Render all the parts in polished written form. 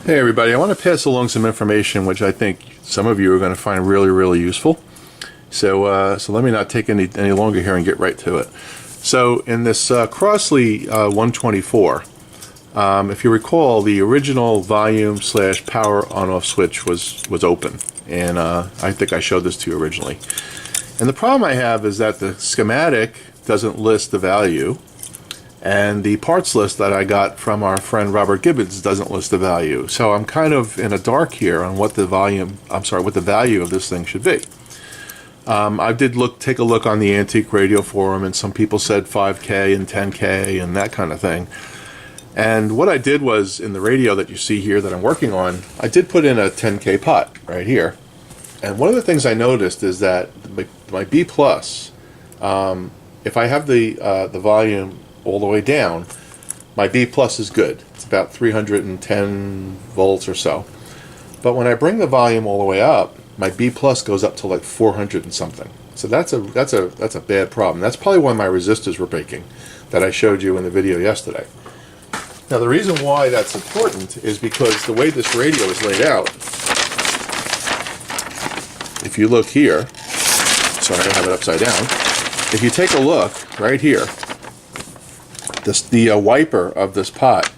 Hey everybody, I want to pass along some information which I think some of you are going to find really useful. So let me not take any longer here and get right to it. So in this Crosley 124, if you recall, the original volume / power on-off switch was open, and I think I showed this to you originally. And the problem I have is that the schematic doesn't list the value, and the parts list that I got from our friend Robert Gibbons doesn't list the value. So I'm kind of in a dark here on what the value of this thing should be. I did take a look on the Antique Radio Forum, and some people said 5K and 10K and that kind of thing. And what I did was, in the radio that you see here that I'm working on, I did put in a 10K pot right here. And one of the things I noticed is that my B+, if I have the volume all the way down, my B+ is good. It's about 310 volts or so. But when I bring the volume all the way up, my B+ goes up to like 400 and something. So that's a bad problem. That's probably why my resistors were breaking that I showed you in the video yesterday. Now the reason why that's important is because the way this radio is laid out, if you look here, sorry, I have it upside down. If you take a look right here, the wiper of this pot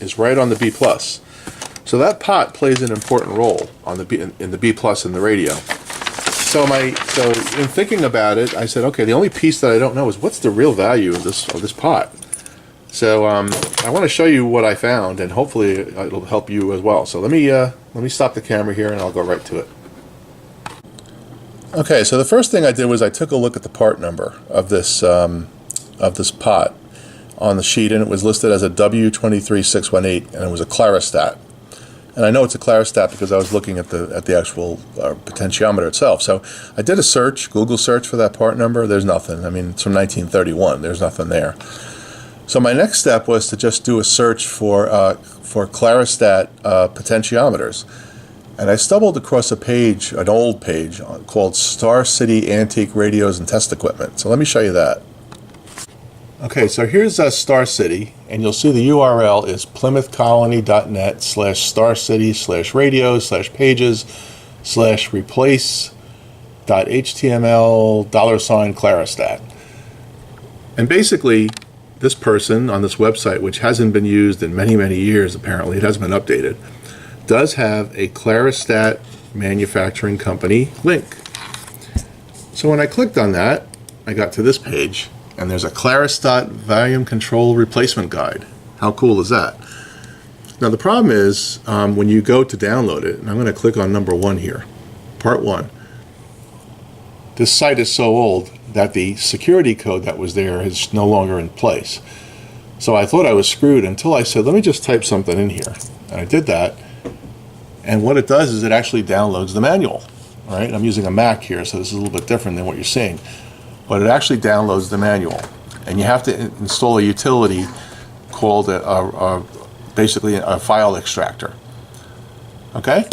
is right on the B+. So that pot plays an important role on the in the B+ in the radio. So in thinking about it, I said, okay, the only piece that I don't know is what's the real value of this pot. So I want to show you what I found, and hopefully it'll help you as well. So let me stop the camera here, and I'll go right to it. Okay, so the first thing I did was I took a look at the part number of this pot on the sheet, and it was listed as a W23618, and it was a Clarostat. And I know it's a Clarostat because I was looking at the actual potentiometer itself. So I did a search, Google search for that part number. There's nothing. I mean, it's from 1931. There's nothing there. So my next step was to just do a search for Clarostat potentiometers. And I stumbled across a page, an old page, called Star City Antique Radios and Test Equipment. So let me show you that. Okay, so here's Star City, and you'll see the URL is plymouthcolony.net/starcity/radios/pages/replace.html $Clarostat. And basically, this person on this website, which hasn't been used in many years, apparently, it hasn't been updated, does have a Clarostat manufacturing company link. So when I clicked on that, I got to this page, and there's a Clarostat volume control replacement guide. How cool is that? Now the problem is when you go to download it, and I'm going to click on number 1 here, part 1. This site is so old that the security code that was there is no longer in place. So I thought I was screwed until I said, let me just type something in here. And I did that. And what it does is it actually downloads the manual. All right? I'm using a Mac here, so this is a little bit different than what you're seeing. But it actually downloads the manual. And you have to install a utility called basically a file extractor. Okay?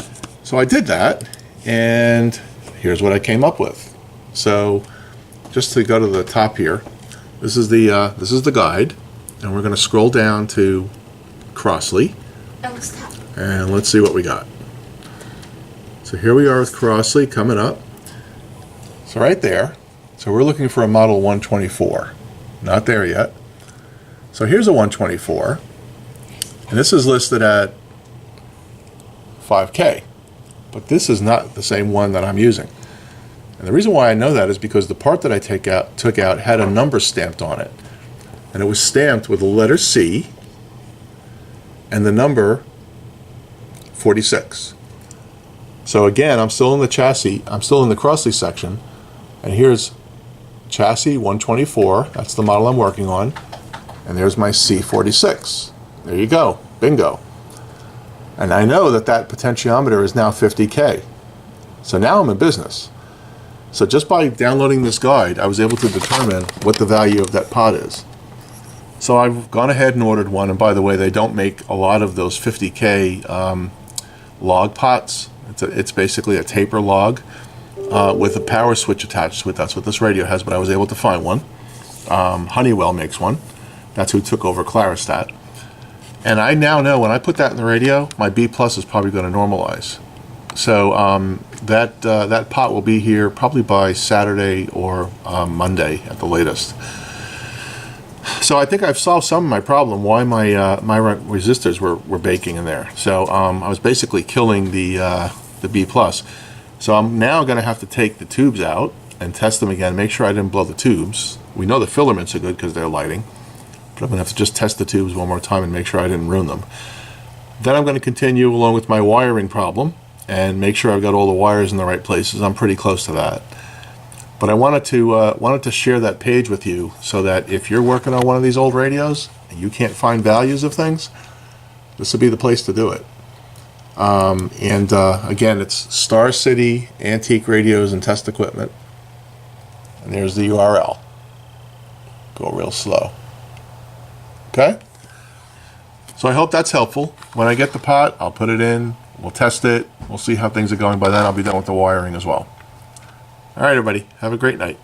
So I did that, and here's what I came up with. So just to go to the top here, this is the guide, and we're going to scroll down to Crosley, and let's see what we got. So here we are with Crosley coming up. So right there. So we're looking for a model 124. Not there yet. So here's a 124, and this is listed at 5K, but this is not the same one that I'm using. And the reason why I know that is because the part that I took out had a number stamped on it, and it was stamped with the letter C and the number 46. So again, I'm still in the chassis, I'm still in the Crosley section, and here's chassis 124, that's the model I'm working on, and there's my C46. There you go, bingo. And I know that potentiometer is now 50K. So now I'm in business. So just by downloading this guide, I was able to determine what the value of that pot is. So I've gone ahead and ordered one, and by the way, they don't make a lot of those 50K log pots. It's basically a taper log with a power switch attached to it. That's what this radio has, but I was able to find one. Honeywell makes one. That's who took over Clarostat. And I now know when I put that in the radio, my B plus is probably going to normalize. So that pot will be here probably by Saturday or Monday at the latest. So I think I've solved some of my problem, why my resistors were baking in there. So I was basically killing the B plus. So I'm now going to have to take the tubes out and test them again, make sure I didn't blow the tubes. We know the filaments are good because they're lighting, but I'm going to have to just test the tubes one more time and make sure I didn't ruin them. Then I'm going to continue along with my wiring problem and make sure I've got all the wires in the right places. I'm pretty close to that. But I wanted to share that page with you so that if you're working on one of these old radios and you can't find values of things, this would be the place to do it. Again, it's Star City Antique Radios and Test Equipment. And there's the URL. Go real slow. Okay? So I hope that's helpful. When I get the pot, I'll put it in. We'll test it. We'll see how things are going. By then, I'll be done with the wiring as well. All right, everybody. Have a great night.